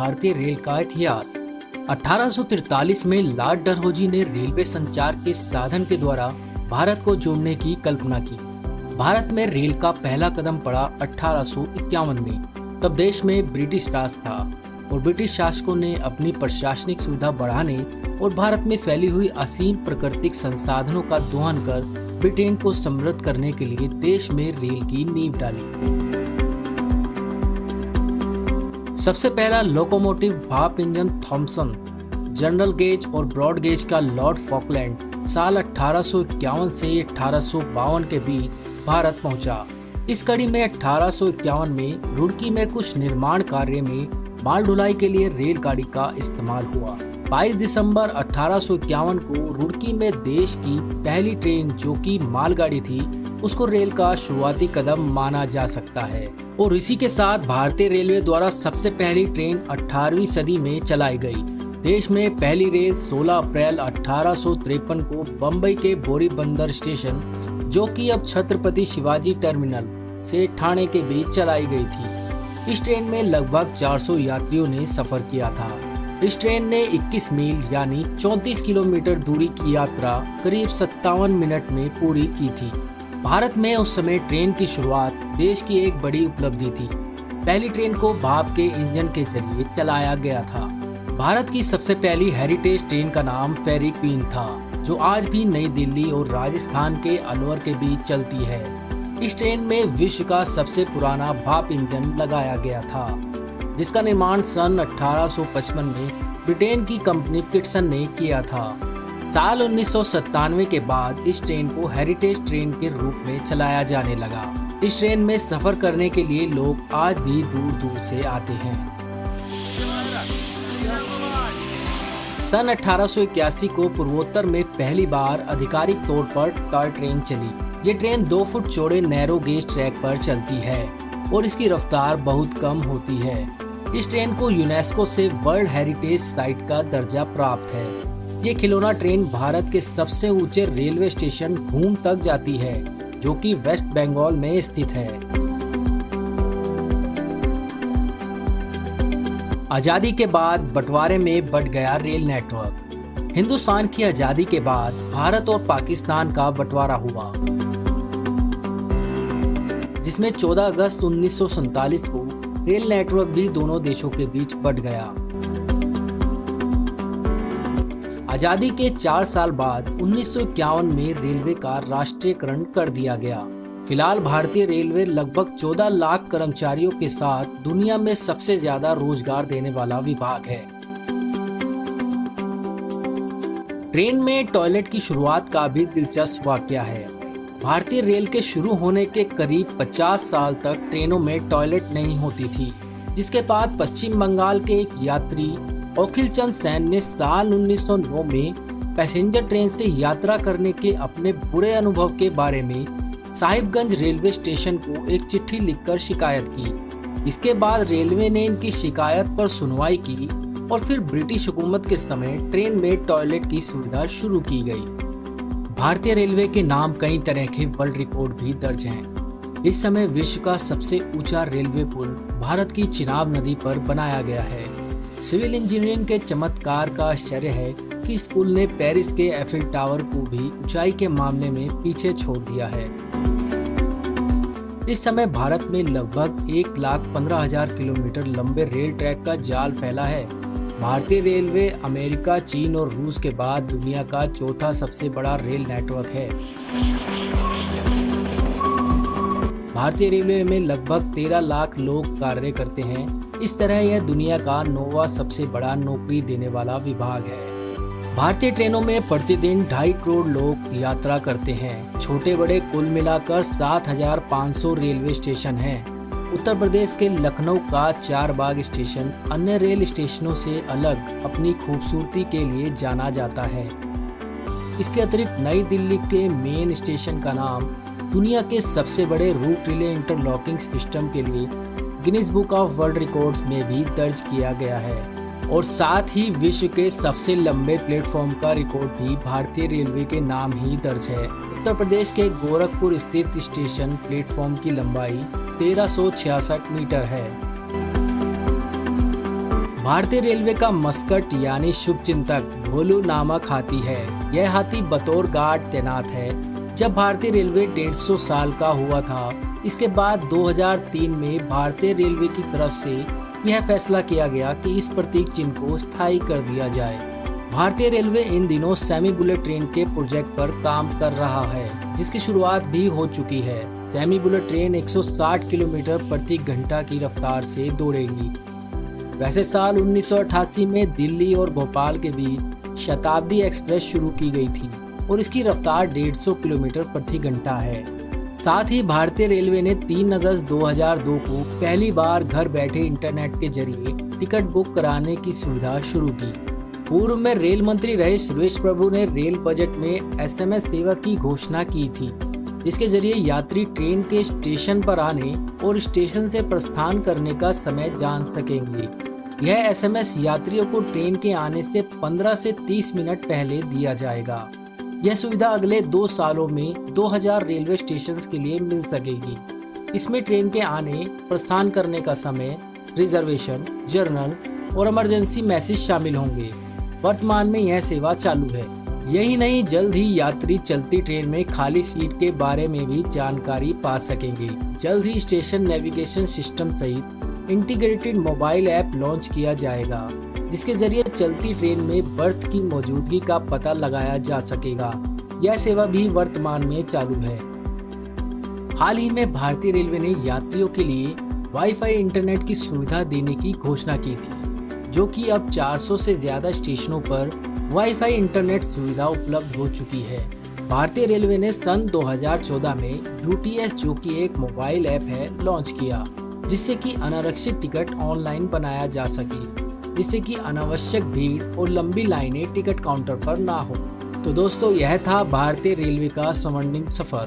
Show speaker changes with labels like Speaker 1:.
Speaker 1: भारतीय रेल का इतिहास। 1843 में लॉर्ड डलहौजी ने रेलवे संचार के साधन के द्वारा भारत को जोड़ने की कल्पना की। भारत में रेल का पहला कदम पड़ा 1851 में। तब देश में ब्रिटिश राज था और ब्रिटिश शासकों ने अपनी प्रशासनिक सुविधा बढ़ाने और भारत में फैली हुई असीम प्राकृतिक संसाधनों का दोहन कर ब्रिटेन को समृद्ध करने के लिए देश में रेल की नींव डाली। सबसे पहला लोकोमोटिव भाप इंजन थॉमसन, जनरल गेज और ब्रॉड गेज का लॉर्ड फॉकलैंड साल 1851 से 1852 के बीच भारत पहुंचा। इस कड़ी में 1851 में रुड़की में कुछ निर्माण कार्य में माल ढुलाई के लिए रेलगाड़ी का इस्तेमाल हुआ। 22 दिसंबर 1851 को रुड़की में देश की पहली ट्रेन जो कि मालगाड़ी थी, उसको रेल का शुरुआती कदम माना जा सकता है। और इसी के साथ भारतीय रेलवे द्वारा सबसे पहली ट्रेन 18वीं सदी में चलाई गई। देश में पहली रेल 16 अप्रैल 1853 को बम्बई के बोरीबंदर स्टेशन, जो कि अब छत्रपति शिवाजी टर्मिनल से ठाणे के बीच चलाई गई थी। इस ट्रेन में लगभग 400 यात्रियों ने सफर किया था। इस ट्रेन ने 21 मील यानी 34 किलोमीटर दूरी की यात्रा करीब 57 मिनट में पूरी की थी। भारत में उस समय ट्रेन की शुरुआत देश की एक बड़ी उपलब्धि थी। पहली ट्रेन को भाप के इंजन के जरिए चलाया गया था। भारत की सबसे पहली हेरिटेज ट्रेन का नाम फेरी क्वीन था, जो आज भी नई दिल्ली और राजस्थान के अलवर के बीच चलती है। इस ट्रेन में विश्व का सबसे पुराना भाप इंजन लगाया गया था, जिसका निर्माण सन 1855 में ब्रिटेन की कंपनी किटसन ने किया था। साल 1997 के बाद इस ट्रेन को हेरिटेज ट्रेन के रूप में चलाया जाने लगा। इस ट्रेन में सफर करने के लिए लोग आज भी दूर दूर से आते हैं। सन 1881 को पूर्वोत्तर में पहली बार आधिकारिक तौर पर टॉय ट्रेन चली। ये ट्रेन 2 फुट चौड़े नैरो गेज ट्रैक पर चलती है और इसकी रफ्तार बहुत कम होती है। इस ट्रेन को यूनेस्को से वर्ल्ड हेरिटेज साइट का दर्जा प्राप्त है। ये खिलौना ट्रेन भारत के सबसे ऊंचे रेलवे स्टेशन घूम तक जाती है, जो कि वेस्ट बंगाल में स्थित है। आजादी के बाद बंटवारे में बढ़ गया रेल नेटवर्क। हिंदुस्तान की आजादी के बाद भारत और पाकिस्तान का बंटवारा हुआ, जिसमें 14 अगस्त 1947 को रेल नेटवर्क भी दोनों देशों के बीच बंट गया। आजादी के 4 साल बाद 1951 में रेलवे का राष्ट्रीयकरण कर दिया गया। फिलहाल भारतीय रेलवे लगभग 14 लाख कर्मचारियों के साथ दुनिया में सबसे ज्यादा रोजगार देने वाला विभाग है। ट्रेन में टॉयलेट की शुरुआत का भी दिलचस्प वाकया है। भारतीय रेल के शुरू होने के करीब 50 साल तक ट्रेनों में टॉयलेट नहीं होती थी, जिसके बाद पश्चिम बंगाल के एक यात्री अखिल चंद सेन ने साल 1909 में पैसेंजर ट्रेन से यात्रा करने के अपने बुरे अनुभव के बारे में साहिबगंज रेलवे स्टेशन को एक चिट्ठी लिखकर शिकायत की। इसके बाद रेलवे ने इनकी शिकायत पर सुनवाई की और फिर ब्रिटिश हुकूमत के समय ट्रेन में टॉयलेट की सुविधा शुरू की गई। भारतीय रेलवे के नाम कई तरह के वर्ल्ड रिकॉर्ड भी दर्ज हैं। इस समय विश्व का सबसे ऊंचा रेलवे पुल भारत की चिनाब नदी पर बनाया गया है। सिविल इंजीनियरिंग के चमत्कार का आश्चर्य है कि इस पुल ने पेरिस के एफिल टावर को भी ऊंचाई के मामले में पीछे छोड़ दिया है। इस समय भारत में लगभग 1,15,000 किलोमीटर लंबे रेल ट्रैक का जाल फैला है। भारतीय रेलवे अमेरिका, चीन और रूस के बाद दुनिया का चौथा सबसे बड़ा रेल नेटवर्क है। भारतीय रेलवे में लगभग 13 लाख लोग कार्य करते हैं। इस तरह यह दुनिया का 9वां सबसे बड़ा नौकरी देने वाला विभाग है। भारतीय ट्रेनों में प्रतिदिन 2.5 करोड़ लोग यात्रा करते हैं। छोटे बड़े कुल मिलाकर 7,500 रेलवे स्टेशन हैं। उत्तर प्रदेश के लखनऊ का चारबाग स्टेशन अन्य रेल स्टेशनों से अलग अपनी खूबसूरती के लिए जाना जाता है। इसके अतिरिक्त नई दिल्ली के मेन स्टेशन का नाम दुनिया के सबसे बड़े रूट रिले इंटरलॉकिंग सिस्टम के लिए Guinness book of world records में भी दर्ज किया गया है। और साथ ही विश्व के सबसे लंबे प्लेटफॉर्म का रिकॉर्ड भी भारतीय रेलवे के नाम ही दर्ज है। उत्तर प्रदेश के गोरखपुर स्थित स्टेशन प्लेटफॉर्म की लंबाई 1366 मीटर है। भारतीय रेलवे का मस्कट यानी शुभ चिंतक भोलू नामक हाथी है। यह हाथी बतौर गार्ड तैनात है। जब भारतीय रेलवे 150 साल का हुआ था, इसके बाद 2003 में भारतीय रेलवे की तरफ से यह फैसला किया गया कि इस प्रतीक चिन्ह को स्थायी कर दिया जाए। भारतीय रेलवे इन दिनों सेमी बुलेट ट्रेन के प्रोजेक्ट पर काम कर रहा है, जिसकी शुरुआत भी हो चुकी है। सेमी बुलेट ट्रेन 160 किलोमीटर प्रति घंटा की रफ्तार से दौड़ेगी। वैसे साल 1988 में दिल्ली और भोपाल के बीच शताब्दी एक्सप्रेस शुरू की गई थी और इसकी रफ्तार 150 किलोमीटर प्रति घंटा है। साथ ही भारतीय रेलवे ने 3 अगस्त 2002 को पहली बार घर बैठे इंटरनेट के जरिए टिकट बुक कराने की सुविधा शुरू की। पूर्व में रेल मंत्री रहे सुरेश प्रभु ने रेल बजट में SMS सेवा की घोषणा की थी, जिसके जरिए यात्री ट्रेन के स्टेशन पर आने और स्टेशन से प्रस्थान करने का समय जान सकेंगे। यह SMS यात्रियों को ट्रेन के आने से 15 से 30 मिनट पहले दिया जाएगा। यह सुविधा अगले 2 सालों में 2000 रेलवे स्टेशन के लिए मिल सकेगी। इसमें ट्रेन के आने, प्रस्थान करने का समय, रिजर्वेशन, जर्नल और इमरजेंसी मैसेज शामिल होंगे। वर्तमान में यह सेवा चालू है। यही नहीं, जल्द ही यात्री चलती ट्रेन में खाली सीट के बारे में भी जानकारी पा सकेंगे। जल्द ही स्टेशन नेविगेशन सिस्टम सहित इंटीग्रेटेड मोबाइल ऐप लॉन्च किया जाएगा, जिसके जरिए चलती ट्रेन में बर्थ की मौजूदगी का पता लगाया जा सकेगा। यह सेवा भी वर्तमान में चालू है। हाल ही में भारतीय रेलवे ने यात्रियों के लिए वाईफाई इंटरनेट की सुविधा देने की घोषणा की थी, जो कि अब 400 से ज्यादा स्टेशनों पर वाईफाई इंटरनेट सुविधा उपलब्ध हो चुकी है। भारतीय रेलवे ने सन 2014 में UTS, जो कि एक मोबाइल ऐप है, लॉन्च किया, जिससे कि अनारक्षित टिकट ऑनलाइन बनाया जा सके, जिससे कि अनावश्यक भीड़ और लंबी लाइनें टिकट काउंटर पर ना हो। तो दोस्तों, यह था भारतीय रेलवे का स्वर्णिम सफर।